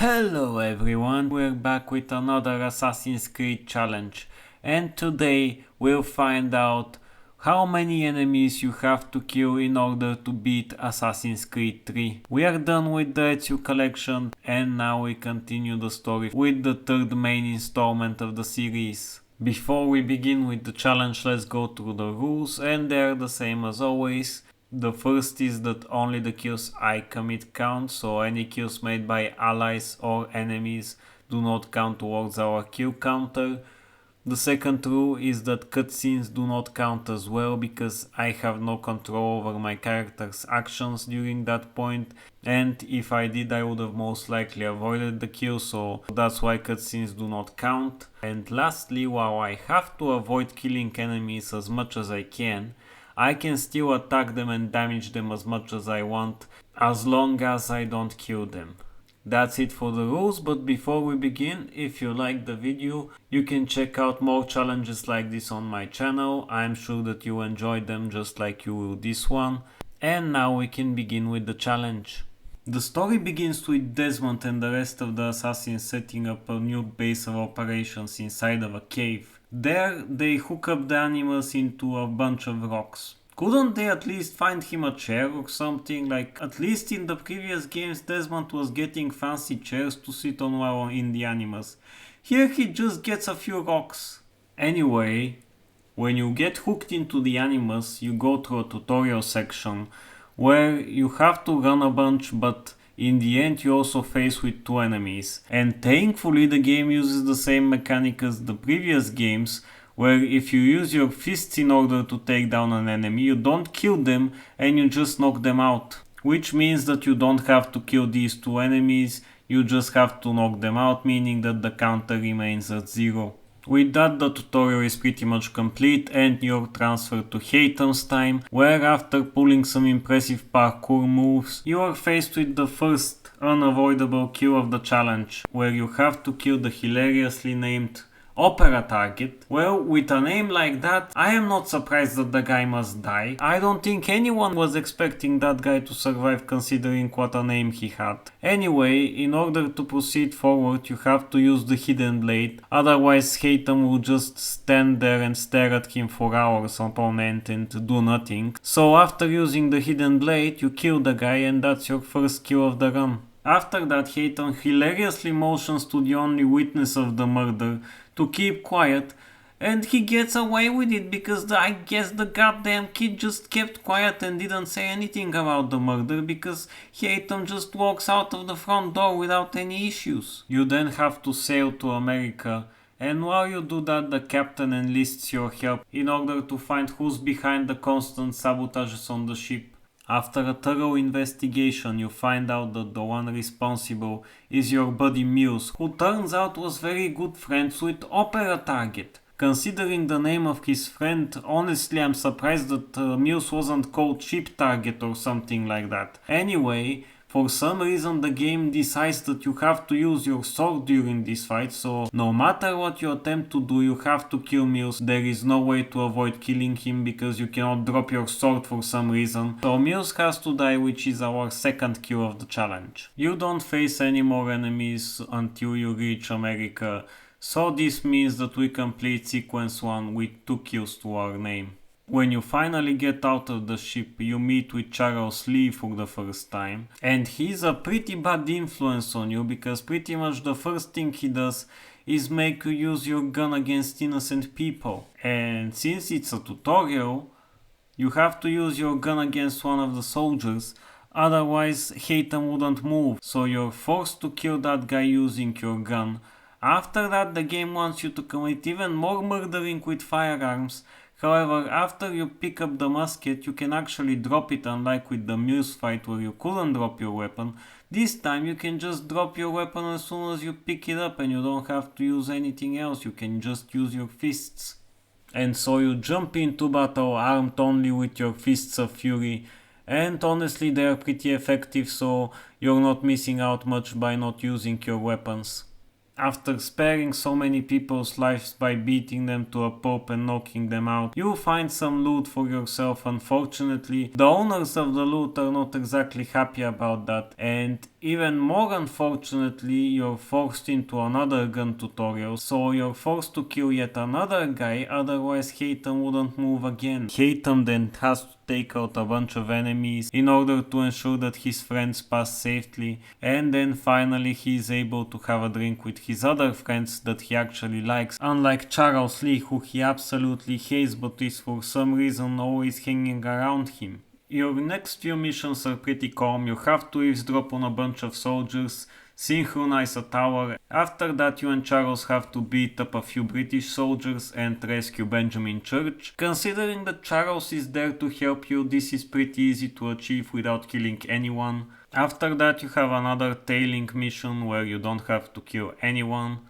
Hello everyone, we're back with another Assassin's Creed challenge, and today we'll find out how many enemies you have to kill in order to beat Assassin's Creed 3. We are done with the Ezio collection and now we continue the story with the third main installment of the series. Before we begin with the challenge, let's go through the rules, and they're the same as always. The first is that only the kills I commit count, so any kills made by allies or enemies do not count towards our kill counter. The second rule is that cutscenes do not count as well, because I have no control over my character's actions during that point, and if I did I would have most likely avoided the kill, so that's why cutscenes do not count. And lastly, while I have to avoid killing enemies as much as I can still attack them and damage them as much as I want, as long as I don't kill them. That's it for the rules, but before we begin, if you liked the video, you can check out more challenges like this on my channel. I'm sure that you enjoyed them just like you will this one. And now we can begin with the challenge. The story begins with Desmond and the rest of the assassins setting up a new base of operations inside of a cave. There, they hook up the animals into a bunch of rocks. Couldn't they at least find him a chair or something? Like, at least in the previous games Desmond was getting fancy chairs to sit on while in the animals. Here he just gets a few rocks. Anyway, when you get hooked into the animals, you go through a tutorial section where you have to run a bunch, but in the end you also face with two enemies. And thankfully the game uses the same mechanic as the previous games, where if you use your fists in order to take down an enemy, you don't kill them and you just knock them out. Which means that you don't have to kill these two enemies, you just have to knock them out, meaning that the counter remains at 0. With that, the tutorial is pretty much complete and you're transferred to Haytham's time, where after pulling some impressive parkour moves, you are faced with the first unavoidable kill of the challenge, where you have to kill the hilariously named Opera target. Well, with a name like that, I am not surprised that the guy must die. I don't think anyone was expecting that guy to survive considering what a name he had. Anyway, in order to proceed forward, you have to use the hidden blade, otherwise Haytham will just stand there and stare at him for hours upon end and do nothing. So after using the hidden blade, you kill the guy and that's your first kill of the run. After that, Haytham hilariously motions to the only witness of the murder to keep quiet, and he gets away with it because I guess the goddamn kid just kept quiet and didn't say anything about the murder, because Haytham just walks out of the front door without any issues. You then have to sail to America, and while you do that, the captain enlists your help in order to find who's behind the constant sabotages on the ship. After a thorough investigation, you find out that the one responsible is your buddy Muse, who turns out was very good friends with Opera Target. Considering the name of his friend, honestly I'm surprised that Muse wasn't called Ship Target or something like that. Anyway, for some reason the game decides that you have to use your sword during this fight, so no matter what you attempt to do, you have to kill Muse. There is no way to avoid killing him because you cannot drop your sword for some reason. So Muse has to die, which is our second kill of the challenge. You don't face any more enemies until you reach America, so this means that we complete sequence 1 with 2 kills to our name. When you finally get out of the ship, you meet with Charles Lee for the first time, and he's a pretty bad influence on you because pretty much the first thing he does is make you use your gun against innocent people. And since it's a tutorial, you have to use your gun against one of the soldiers, otherwise Haytham wouldn't move, so you're forced to kill that guy using your gun. After that, the game wants you to commit even more murdering with firearms. However, after you pick up the musket, you can actually drop it, unlike with the Muse fight where you couldn't drop your weapon. This time you can just drop your weapon as soon as you pick it up and you don't have to use anything else, you can just use your fists. And so you jump into battle armed only with your fists of fury, and honestly they are pretty effective, so you're not missing out much by not using your weapons. After sparing so many people's lives by beating them to a pulp and knocking them out, you find some loot for yourself. Unfortunately, the owners of the loot are not exactly happy about that, and even more unfortunately, you're forced into another gun tutorial, so you're forced to kill yet another guy, otherwise Haytham wouldn't move again. Haytham then has to take out a bunch of enemies in order to ensure that his friends pass safely, and then finally he is able to have a drink with his other friends that he actually likes, unlike Charles Lee, who he absolutely hates but is for some reason always hanging around him. Your next few missions are pretty calm. You have to eavesdrop on a bunch of soldiers, synchronize a tower. After that, you and Charles have to beat up a few British soldiers and rescue Benjamin Church. Considering that Charles is there to help you, this is pretty easy to achieve without killing anyone. After that, you have another tailing mission where you don't have to kill anyone.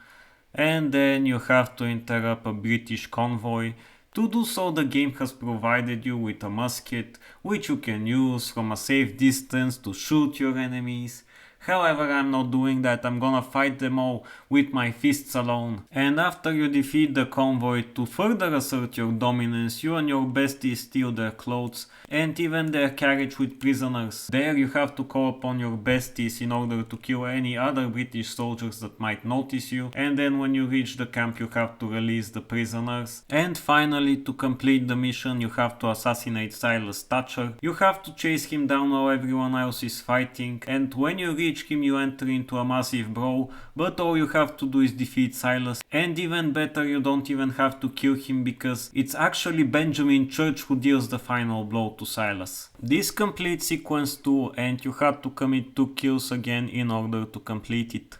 And then you have to interrupt a British convoy. To do so, the game has provided you with a musket, which you can use from a safe distance to shoot your enemies. However, I'm not doing that, I'm gonna fight them all with my fists alone. And after you defeat the convoy, to further assert your dominance, you and your besties steal their clothes and even their carriage with prisoners. There you have to call upon your besties in order to kill any other British soldiers that might notice you, and then when you reach the camp you have to release the prisoners. And finally, to complete the mission, you have to assassinate Silas Thatcher. You have to chase him down while everyone else is fighting, and when you reach him you enter into a massive brawl, but all you have to do is defeat Silas, and even better, you don't even have to kill him because it's actually Benjamin Church who deals the final blow to Silas. This completes sequence 2 and you had to commit 2 kills again in order to complete it.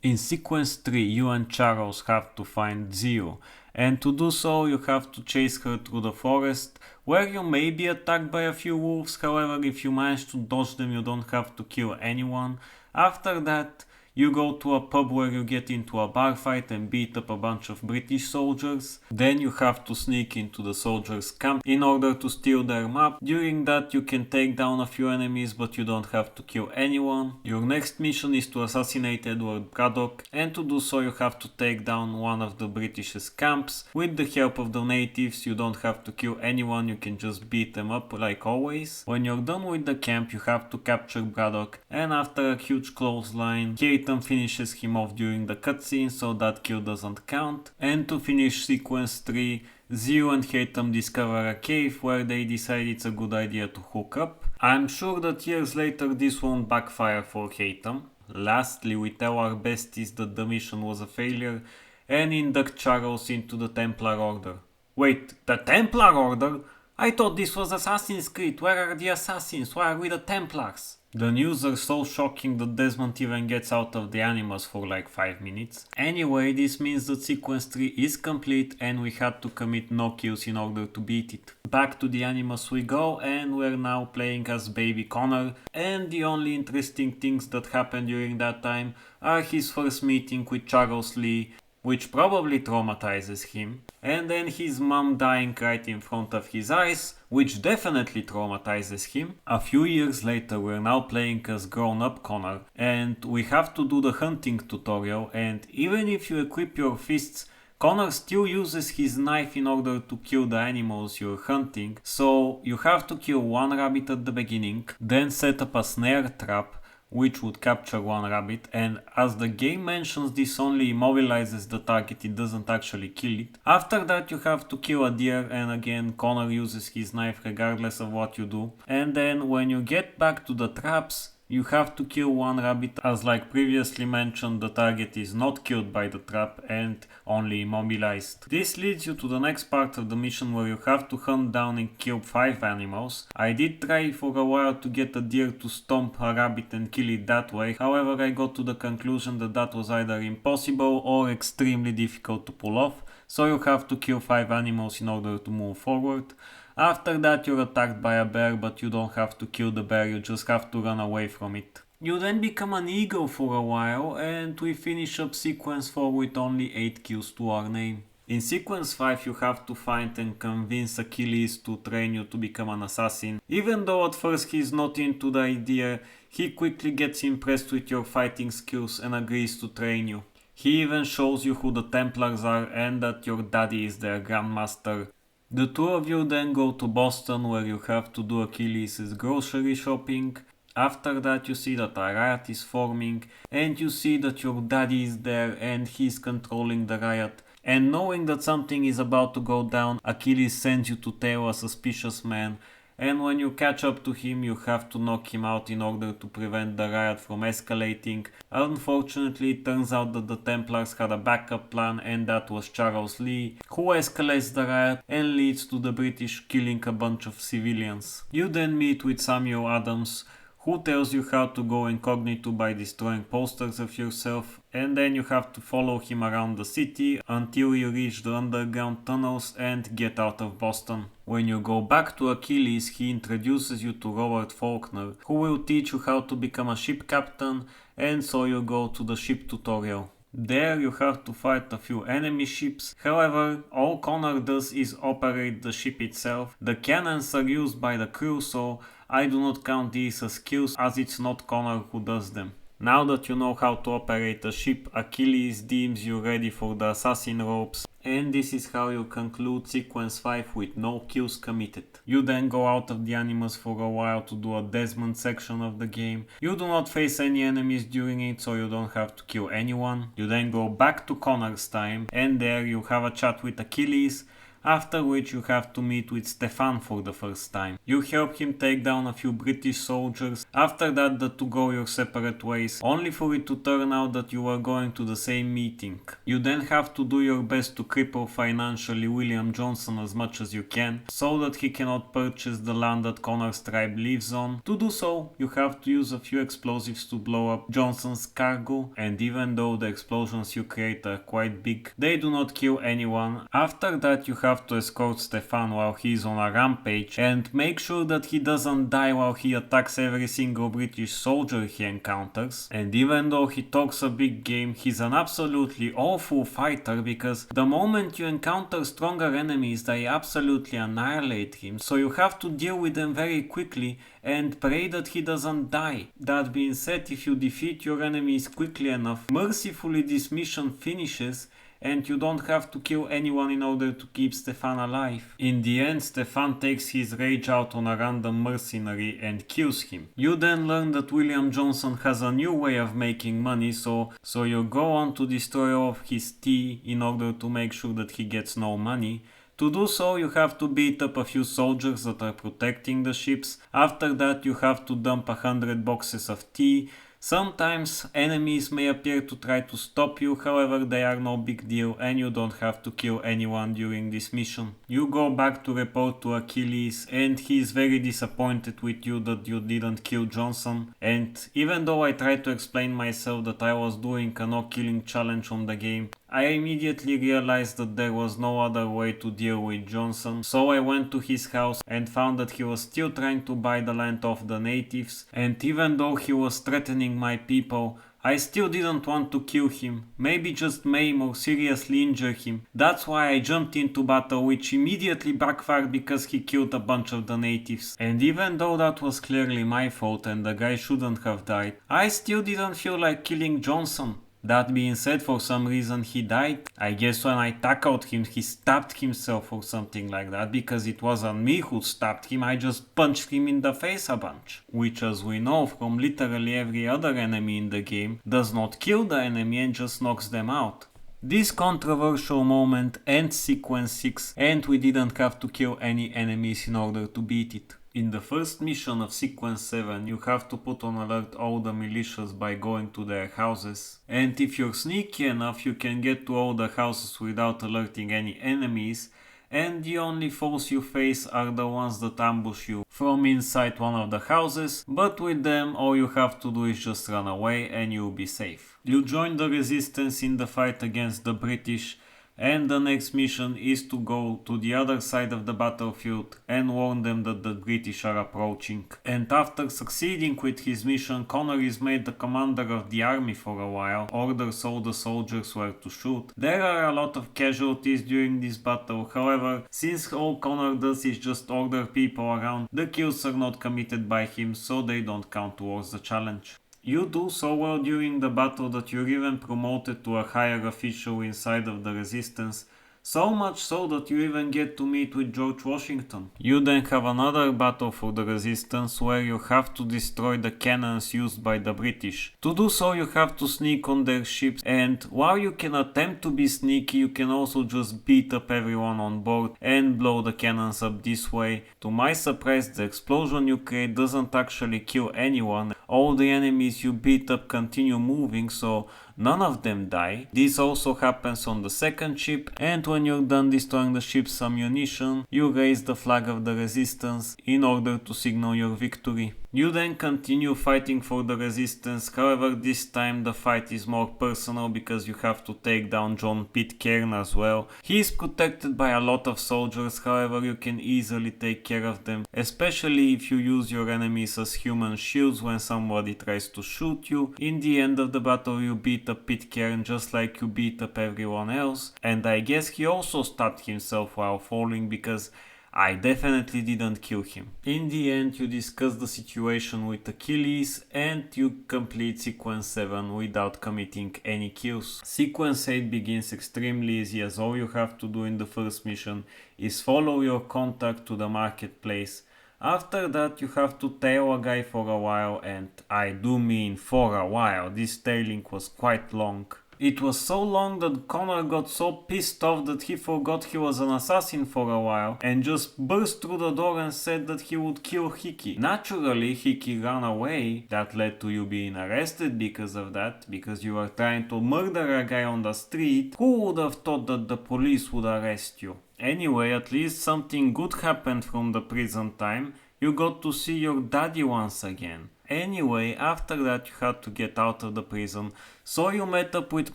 In sequence 3 you and Charles have to find Zio, and to do so you have to chase her through the forest, where you may be attacked by a few wolves. However, if you manage to dodge them you don't have to kill anyone. After that, you go to a pub where you get into a bar fight and beat up a bunch of British soldiers. Then you have to sneak into the soldiers' camp in order to steal their map. During that you can take down a few enemies but you don't have to kill anyone. Your next mission is to assassinate Edward Braddock, and to do so you have to take down one of the British's camps. With the help of the natives you don't have to kill anyone, you can just beat them up like always. When you're done with the camp you have to capture Braddock, and after a huge clothesline, Haytham finishes him off during the cutscene, so that kill doesn't count. And to finish sequence 3, Zio and Haytham discover a cave where they decide it's a good idea to hook up. I'm sure that years later this won't backfire for Haytham. Lastly, we tell our besties that the mission was a failure and induct Charles into the Templar Order. Wait, the Templar Order? I thought this was Assassin's Creed. Where are the assassins? Why are we the Templars? The news are so shocking that Desmond even gets out of the animals for like 5 minutes. Anyway, this means that sequence 3 is complete and we had to commit no kills in order to beat it. Back to the animals we go, and we're now playing as baby Connor, and the only interesting things that happened during that time are his first meeting with Charles Lee, which probably traumatizes him, and then his mom dying right in front of his eyes, which definitely traumatizes him. A few years later we're now playing as grown-up Connor, and we have to do the hunting tutorial, and even if you equip your fists, Connor still uses his knife in order to kill the animals you're hunting, so you have to kill one rabbit at the beginning, then set up a snare trap which would capture one rabbit, and as the game mentions this only immobilizes the target, it doesn't actually kill it. After that you have to kill a deer, and again Connor uses his knife regardless of what you do. And then when you get back to the traps, you have to kill one rabbit, as like previously mentioned the target is not killed by the trap and only immobilized. This leads you to the next part of the mission where you have to hunt down and kill 5 animals. I did try for a while to get a deer to stomp a rabbit and kill it that way, however I got to the conclusion that that was either impossible or extremely difficult to pull off, so you have to kill 5 animals in order to move forward. After that you're attacked by a bear, but you don't have to kill the bear, you just have to run away from it. You then become an eagle for a while, and we finish up sequence 4 with only 8 kills to our name. In sequence 5 you have to find and convince Achilles to train you to become an assassin. Even though at first he's not into the idea, he quickly gets impressed with your fighting skills and agrees to train you. He even shows you who the Templars are and that your daddy is their grandmaster. The two of you then go to Boston where you have to do Achilles' grocery shopping. After that you see that a riot is forming and you see that your daddy is there and he's controlling the riot. And knowing that something is about to go down, Achilles sends you to tail a suspicious man, and when you catch up to him you have to knock him out in order to prevent the riot from escalating. Unfortunately, it turns out that the Templars had a backup plan, and that was Charles Lee, who escalates the riot and leads to the British killing a bunch of civilians. You then meet with Samuel Adams, who tells you how to go incognito by destroying posters of yourself, and then you have to follow him around the city until you reach the underground tunnels and get out of Boston. When you go back to Achilles, he introduces you to Robert Faulkner, who will teach you how to become a ship captain, and so you go to the ship tutorial. There you have to fight a few enemy ships, however all Connor does is operate the ship itself. The cannons are used by the crew, so I do not count these as skills as it's not Connor who does them. Now that you know how to operate a ship, Achilles deems you ready for the assassin ropes, and this is how you conclude sequence 5 with no kills committed. You then go out of the Animus for a while to do a Desmond section of the game. You do not face any enemies during it, so you don't have to kill anyone. You then go back to Connor's time, and there you have a chat with Achilles, after which you have to meet with Stefan for the first time. You help him take down a few British soldiers. After that, the two go your separate ways, only for it to turn out that you are going to the same meeting. You then have to do your best to cripple financially William Johnson as much as you can, so that he cannot purchase the land that Connor's tribe lives on. To do so, you have to use a few explosives to blow up Johnson's cargo, and even though the explosions you create are quite big, they do not kill anyone. After that, you have to escort Stefan while he is on a rampage and make sure that he doesn't die while he attacks every single British soldier he encounters. And even though he talks a big game, he's an absolutely awful fighter, because the moment you encounter stronger enemies they absolutely annihilate him, so you have to deal with them very quickly and pray that he doesn't die. That being said, if you defeat your enemies quickly enough, mercifully this mission finishes and you don't have to kill anyone in order to keep Stefan alive. In the end, Stefan takes his rage out on a random mercenary and kills him. You then learn that William Johnson has a new way of making money, so you go on to destroy all of his tea in order to make sure that he gets no money. To do so, you have to beat up a few soldiers that are protecting the ships. After that, you have to dump 100 boxes of tea. Sometimes enemies may appear to try to stop you, however they are no big deal and you don't have to kill anyone during this mission. You go back to report to Achilles and he is very disappointed with you that you didn't kill Johnson, and even though I tried to explain myself that I was doing a no killing challenge on the game, I immediately realized that there was no other way to deal with Johnson, so I went to his house and found that he was still trying to buy the land off the natives, and even though he was threatening my people, I still didn't want to kill him, maybe just maim or seriously injure him. That's why I jumped into battle, which immediately backfired because he killed a bunch of the natives. And even though that was clearly my fault and the guy shouldn't have died, I still didn't feel like killing Johnson. That being said, for some reason he died. I guess when I tackled him he stabbed himself or something like that, because it wasn't me who stabbed him, I just punched him in the face a bunch. Which, as we know from literally every other enemy in the game, does not kill the enemy and just knocks them out. This controversial moment ends sequence 6 and we didn't have to kill any enemies in order to beat it. In the first mission of sequence 7, you have to put on alert all the militias by going to their houses, and if you're sneaky enough you can get to all the houses without alerting any enemies, and the only foes you face are the ones that ambush you from inside one of the houses, but with them all you have to do is just run away and you'll be safe. You join the resistance in the fight against the British, and the next mission is to go to the other side of the battlefield and warn them that the British are approaching. And after succeeding with his mission, Connor is made the commander of the army for a while, orders all the soldiers where to shoot. There are a lot of casualties during this battle, however, since all Connor does is just order people around, the kills are not committed by him, so they don't count towards the challenge. You do so well during the battle that you're even promoted to a higher official inside of the Resistance, so much so that you even get to meet with George Washington. You then have another battle for the Resistance where you have to destroy the cannons used by the British. To do so you have to sneak on their ships, and while you can attempt to be sneaky, you can also just beat up everyone on board and blow the cannons up this way. To my surprise, the explosion you create doesn't actually kill anyone. All the enemies you beat up continue moving, so none of them die. This also happens on the second ship, and when you're done destroying the ship's ammunition, you raise the flag of the Resistance in order to signal your victory. You then continue fighting for the Resistance, however this time the fight is more personal because you have to take down John Pitcairn as well. He is protected by a lot of soldiers, however you can easily take care of them, especially if you use your enemies as human shields when somebody tries to shoot you. In the end of the battle you beat up Pitcairn just like you beat up everyone else, and I guess he also stabbed himself while falling because I definitely didn't kill him. In the end, you discuss the situation with Achilles and you complete sequence 7 without committing any kills. Sequence 8 begins extremely easy, as all you have to do in the first mission is follow your contact to the marketplace. After that you have to tail a guy for a while, and I do mean for a while. This tailing was quite long. It was so long that Connor got so pissed off that he forgot he was an assassin for a while and just burst through the door and said that he would kill Hickey. Naturally, Hickey ran away. That led to you being arrested because of that, because you were trying to murder a guy on the street. Who would have thought that the police would arrest you? Anyway, at least something good happened from the prison time. You got to see your daddy once again. Anyway, after that you had to get out of the prison, so you met up with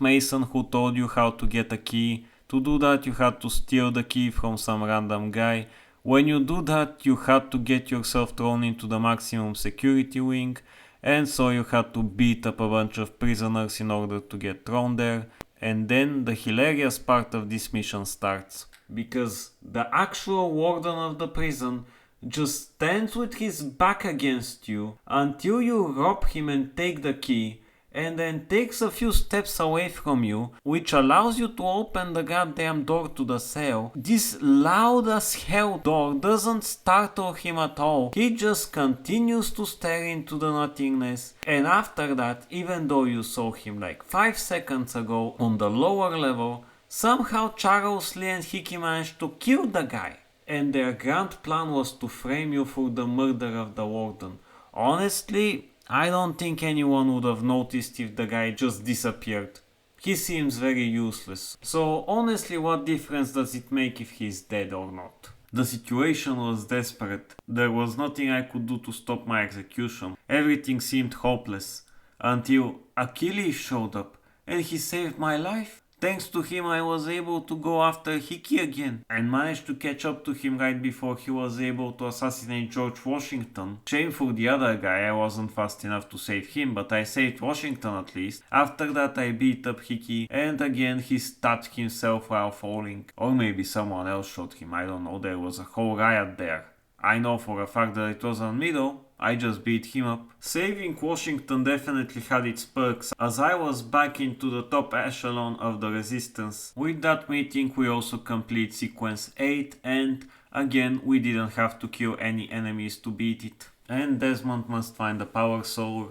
Mason, who told you how to get a key. To do that you had to steal the key from some random guy. When you do that you had to get yourself thrown into the maximum security wing, and so you had to beat up a bunch of prisoners in order to get thrown there. And then the hilarious part of this mission starts, because the actual warden of the prison just stands with his back against you until you rob him and take the key, and then takes a few steps away from you, which allows you to open the goddamn door to the cell. This loud as hell door doesn't startle him at all. He just continues to stare into the nothingness, and after that, even though you saw him like 5 seconds ago on the lower level, somehow Charles Lee and Hickey managed to kill the guy. And their grand plan was to frame you for the murder of the warden. Honestly, I don't think anyone would have noticed if the guy just disappeared. He seems very useless. So honestly, what difference does it make if he's dead or not? The situation was desperate. There was nothing I could do to stop my execution. Everything seemed hopeless. Until Achilles showed up and he saved my life. Thanks to him I was able to go after Hickey again and managed to catch up to him right before he was able to assassinate George Washington. Shame for the other guy, I wasn't fast enough to save him, but I saved Washington at least. After that I beat up Hickey, and again he stabbed himself while falling. Or maybe someone else shot him, I don't know, there was a whole riot there. I know for a fact that it wasn't me though. I just beat him up. Saving Washington definitely had its perks, as I was back into the top echelon of the Resistance. With that meeting we also complete sequence 8, and again we didn't have to kill any enemies to beat it. And Desmond must find the power soul.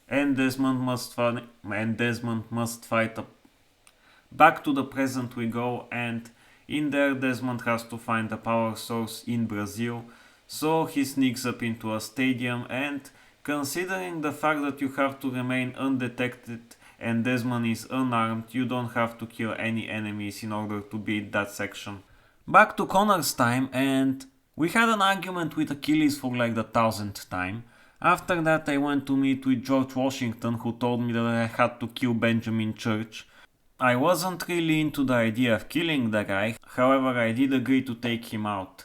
And Desmond must fight Back to the present we go, and in there Desmond has to find the power source in Brazil. So he sneaks up into a stadium, and considering the fact that you have to remain undetected and Desmond is unarmed, you don't have to kill any enemies in order to beat that section. Back to Connor's time, and we had an argument with Achilles for like the 1000th time. After that I went to meet with George Washington, who told me that I had to kill Benjamin Church. I wasn't really into the idea of killing the guy, however I did agree to take him out.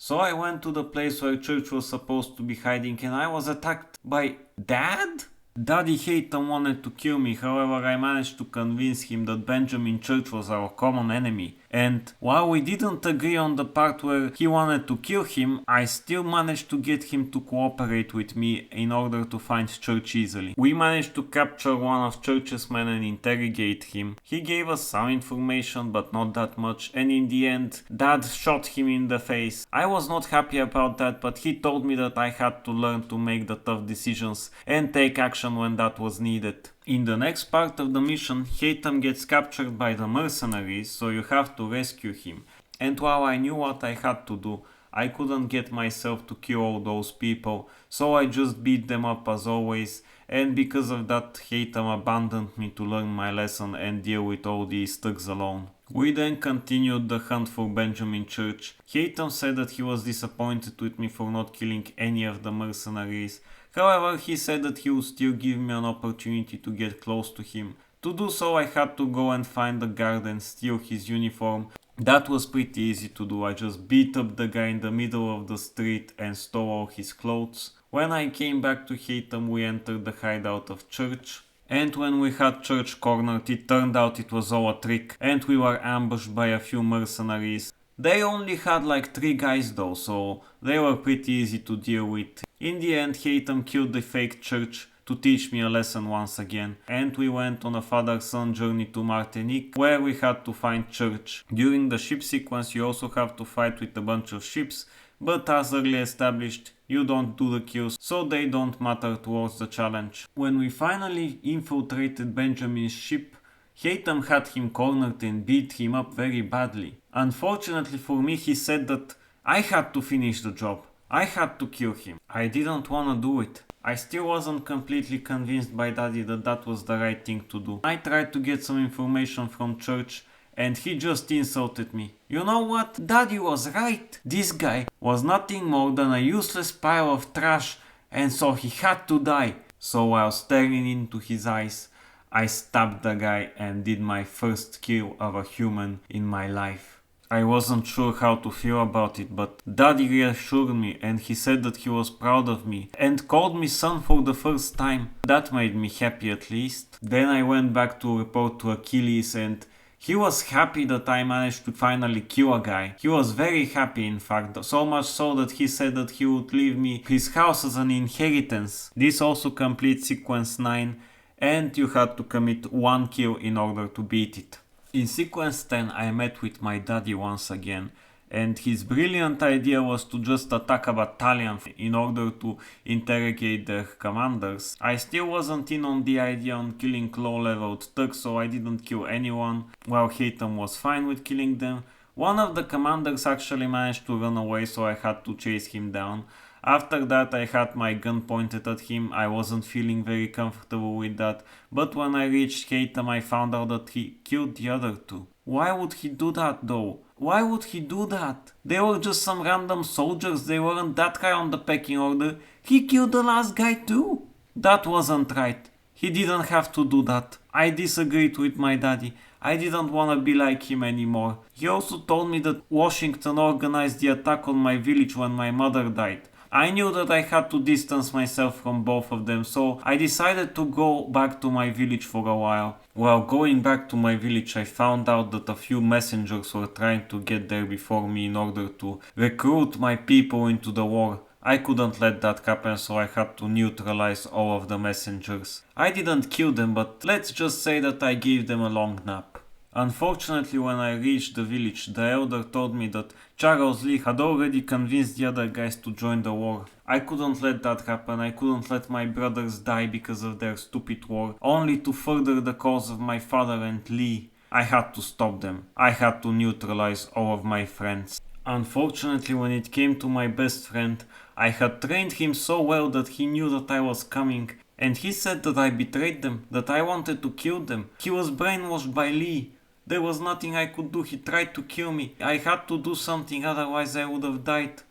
So I went to the place where Church was supposed to be hiding, and I was attacked by Dad? Daddy Haytham wanted to kill me, however I managed to convince him that Benjamin Church was our common enemy. And while we didn't agree on the part where he wanted to kill him, I still managed to get him to cooperate with me in order to find Church easily. We managed to capture one of Church's men and interrogate him. He gave us some information but not that much, and in the end Dad shot him in the face. I was not happy about that, but he told me that I had to learn to make the tough decisions and take action when that was needed. In the next part of the mission, Haytham gets captured by the mercenaries, so you have to rescue him. And while I knew what I had to do, I couldn't get myself to kill all those people, so I just beat them up as always, and because of that Haytham abandoned me to learn my lesson and deal with all these thugs alone. We then continued the hunt for Benjamin Church. Haytham said that he was disappointed with me for not killing any of the mercenaries. However, he said that he would still give me an opportunity to get close to him. To do so, I had to go and find the guard and steal his uniform. That was pretty easy to do. I just beat up the guy in the middle of the street and stole all his clothes. When I came back to Haytham, we entered the hideout of Church. And when we had Church cornered, it turned out it was all a trick, and we were ambushed by a few mercenaries. They only had like 3 guys though, so they were pretty easy to deal with. In the end, Haytham killed the fake Church to teach me a lesson once again, and we went on a father-son journey to Martinique, where we had to find Church. During the ship sequence, you also have to fight with a bunch of ships, but as early established, you don't do the kills, so they don't matter towards the challenge. When we finally infiltrated Benjamin's ship, Haytham had him cornered and beat him up very badly. Unfortunately for me, he said that I had to finish the job. I had to kill him. I didn't wanna do it. I still wasn't completely convinced by Daddy that that was the right thing to do. I tried to get some information from Church and he just insulted me. You know what? Daddy was right. This guy was nothing more than a useless pile of trash, and so he had to die. So while staring into his eyes, I stabbed the guy and did my first kill of a human in my life. I wasn't sure how to feel about it, but Daddy reassured me and he said that he was proud of me and called me son for the first time. That made me happy at least. Then I went back to report to Achilles and he was happy that I managed to finally kill a guy. He was very happy in fact, so much so that he said that he would leave me his house as an inheritance. This also completes sequence 9 and you had to commit 1 kill in order to beat it. In sequence 10 I met with my daddy once again, and his brilliant idea was to just attack a battalion in order to interrogate their commanders. I still wasn't in on the idea on killing low-leveled thugs, so I didn't kill anyone, while Haytham was fine with killing them. One of the commanders actually managed to run away, so I had to chase him down. After that I had my gun pointed at him. I wasn't feeling very comfortable with that, but when I reached Haytham I found out that he killed the other 2. Why would he do that though? Why would he do that? They were just some random soldiers, they weren't that high on the pecking order. He killed the last guy too. That wasn't right. He didn't have to do that. I disagreed with my daddy. I didn't want to be like him anymore. He also told me that Washington organized the attack on my village when my mother died. I knew that I had to distance myself from both of them, so I decided to go back to my village for a while. While going back to my village, I found out that a few messengers were trying to get there before me in order to recruit my people into the war. I couldn't let that happen, so I had to neutralize all of the messengers. I didn't kill them, but let's just say that I gave them a long nap. Unfortunately, when I reached the village, the elder told me that Charles Lee had already convinced the other guys to join the war. I couldn't let that happen. I couldn't let my brothers die because of their stupid war, only to further the cause of my father and Lee. I had to stop them. I had to neutralize all of my friends. Unfortunately, when it came to my best friend, I had trained him so well that he knew that I was coming, and he said that I betrayed them, that I wanted to kill them. He was brainwashed by Lee. There was nothing I could do. He tried to kill me. I had to do something, otherwise I would have died.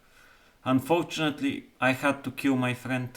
Unfortunately, I had to kill my friend.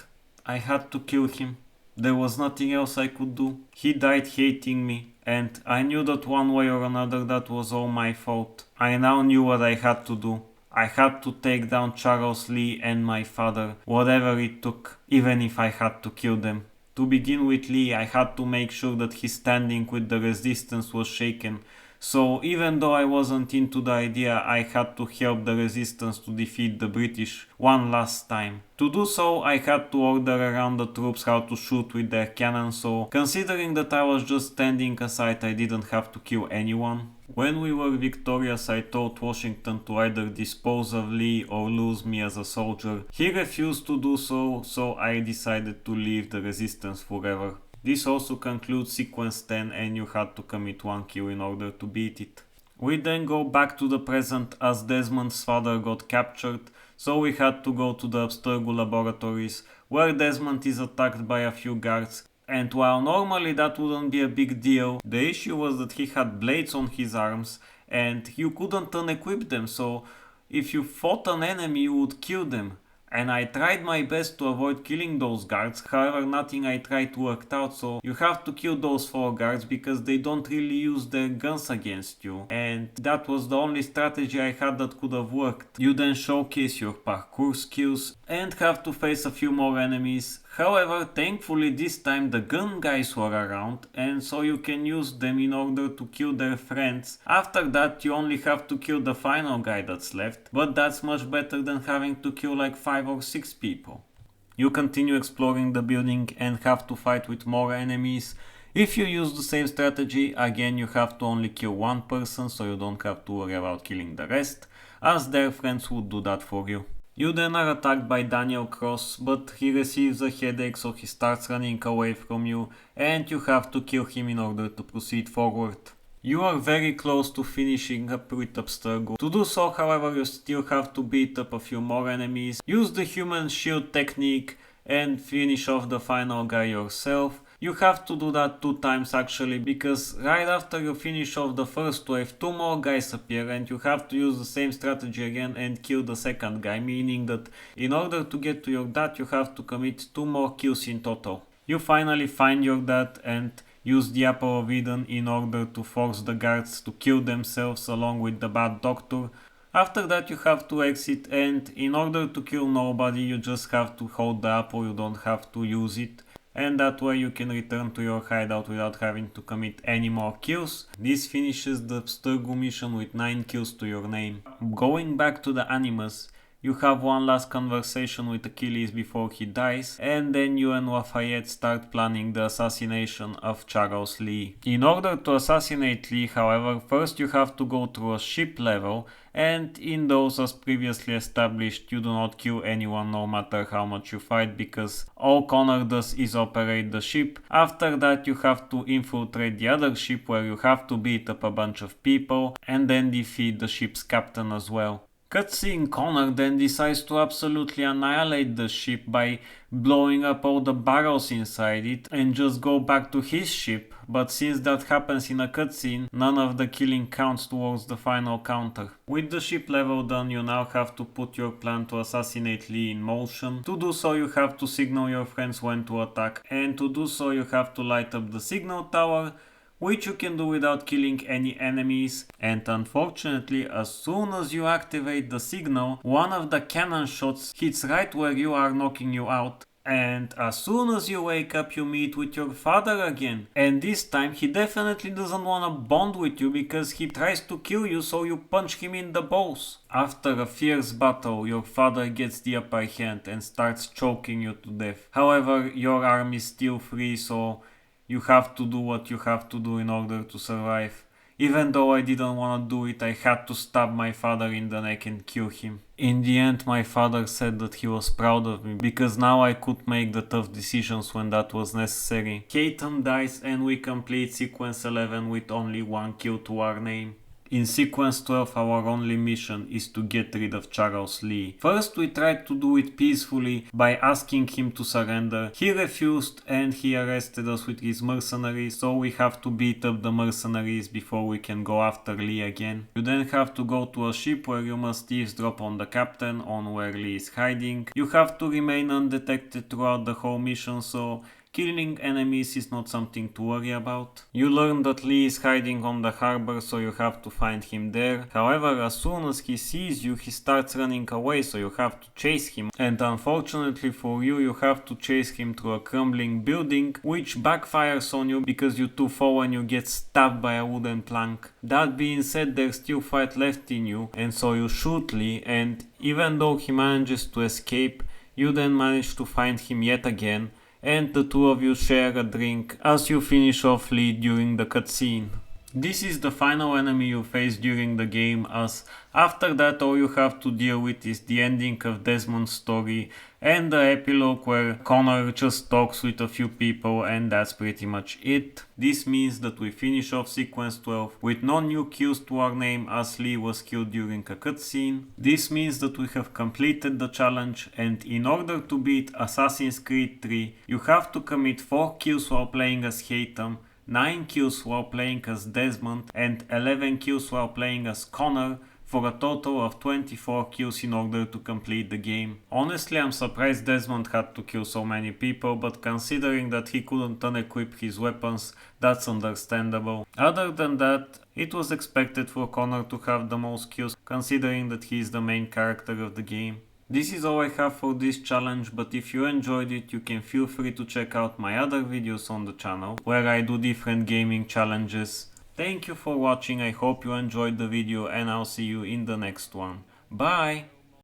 I had to kill him. There was nothing else I could do. He died hating me, and I knew that one way or another that was all my fault. I now knew what I had to do. I had to take down Charles Lee and my father, whatever it took, even if I had to kill them. To begin with Lee, I had to make sure that his standing with the resistance was shaken. So even though I wasn't into the idea, I had to help the resistance to defeat the British one last time. To do so, I had to order around the troops how to shoot with their cannon, so considering that I was just standing aside, I didn't have to kill anyone. When we were victorious, I told Washington to either dispose of Lee or lose me as a soldier. He refused to do so, so I decided to leave the resistance forever. This also concludes sequence 10 and you had to commit one kill in order to beat it. We then go back to the present as Desmond's father got captured, so we had to go to the Abstergo laboratories where Desmond is attacked by a few guards. And while normally that wouldn't be a big deal, the issue was that he had blades on his arms and you couldn't unequip them, so if you fought an enemy you would kill them. And I tried my best to avoid killing those guards, however nothing I tried worked out, so you have to kill those 4 guards because they don't really use their guns against you. And that was the only strategy I had that could have worked. You then showcase your parkour skills and have to face a few more enemies. However, thankfully this time the gun guys were around and so you can use them in order to kill their friends. After that you only have to kill the final guy that's left, but that's much better than having to kill like 5 or 6 people. You continue exploring the building and have to fight with more enemies. If you use the same strategy, again you have to only kill one person, so you don't have to worry about killing the rest, as their friends would do that for you. You then are attacked by Daniel Cross, but he receives a headache, so he starts running away from you and you have to kill him in order to proceed forward. You are very close to finishing up with Abstergo. To do so, however, you still have to beat up a few more enemies, use the human shield technique and finish off the final guy yourself. You have to do that 2 times actually, because right after you finish off the first wave, 2 more guys appear and you have to use the same strategy again and kill the second guy, meaning that in order to get to your dad you have to commit 2 more kills in total. You finally find your dad and use the Apple of Eden in order to force the guards to kill themselves along with the bad doctor. After that you have to exit, and in order to kill nobody you just have to hold the apple, you don't have to use it. And that way you can return to your hideout without having to commit any more kills. This finishes the Abstergo mission with 9 kills to your name. Going back to the Animus, you have one last conversation with Achilles before he dies, and then you and Lafayette start planning the assassination of Charles Lee. In order to assassinate Lee, however, first you have to go through a ship level, and in those, as previously established, you do not kill anyone no matter how much you fight, because all Connor does is operate the ship. After that you have to infiltrate the other ship where you have to beat up a bunch of people and then defeat the ship's captain as well. Cutscene Connor then decides to absolutely annihilate the ship by blowing up all the barrels inside it and just go back to his ship, but since that happens in a cutscene, none of the killing counts towards the final counter. With the ship level done, you now have to put your plan to assassinate Lee in motion. To do so you have to signal your friends when to attack, and to do so you have to light up the signal tower, which you can do without killing any enemies, and unfortunately as soon as you activate the signal, one of the cannon shots hits right where you are, knocking you out. And as soon as you wake up you meet with your father again, and this time he definitely doesn't wanna bond with you because he tries to kill you, so you punch him in the balls. After a fierce battle, your father gets the upper hand and starts choking you to death. However, your arm is still free, so you have to do what you have to do in order to survive. Even though I didn't want to do it, I had to stab my father in the neck and kill him. In the end, my father said that he was proud of me, because now I could make the tough decisions when that was necessary. Keaton dies and we complete sequence 11 with only 1 kill to our name. In sequence 12 our only mission is to get rid of Charles Lee. First we tried to do it peacefully by asking him to surrender. He refused and he arrested us with his mercenaries, so we have to beat up the mercenaries before we can go after Lee again. You then have to go to a ship where you must eavesdrop on the captain on where Lee is hiding. You have to remain undetected throughout the whole mission, so killing enemies is not something to worry about. You learn that Lee is hiding on the harbor, so you have to find him there. However, as soon as he sees you, he starts running away, so you have to chase him. And unfortunately for you, you have to chase him through a crumbling building, which backfires on you because you too fall and you get stabbed by a wooden plank. That being said, there's still fight left in you, and so you shoot Lee, and even though he manages to escape, you then manage to find him yet again, and the two of you share a drink as you finish off Lee during the cutscene. This is the final enemy you face during the game, as after that all you have to deal with is the ending of Desmond's story and the epilogue where Connor just talks with a few people, and that's pretty much it. This means that we finish off sequence 12 with no new kills to our name, as Lee was killed during a cutscene. This means that we have completed the challenge, and in order to beat Assassin's Creed 3 you have to commit 4 kills while playing as Haytham, 9 kills while playing as Desmond, and 11 kills while playing as Connor, for a total of 24 kills in order to complete the game. Honestly, I'm surprised Desmond had to kill so many people, but considering that he couldn't unequip his weapons, that's understandable. Other than that, it was expected for Connor to have the most kills, considering that he is the main character of the game. This is all I have for this challenge, but if you enjoyed it, you can feel free to check out my other videos on the channel, where I do different gaming challenges. Thank you for watching, I hope you enjoyed the video, and I'll see you in the next one. Bye!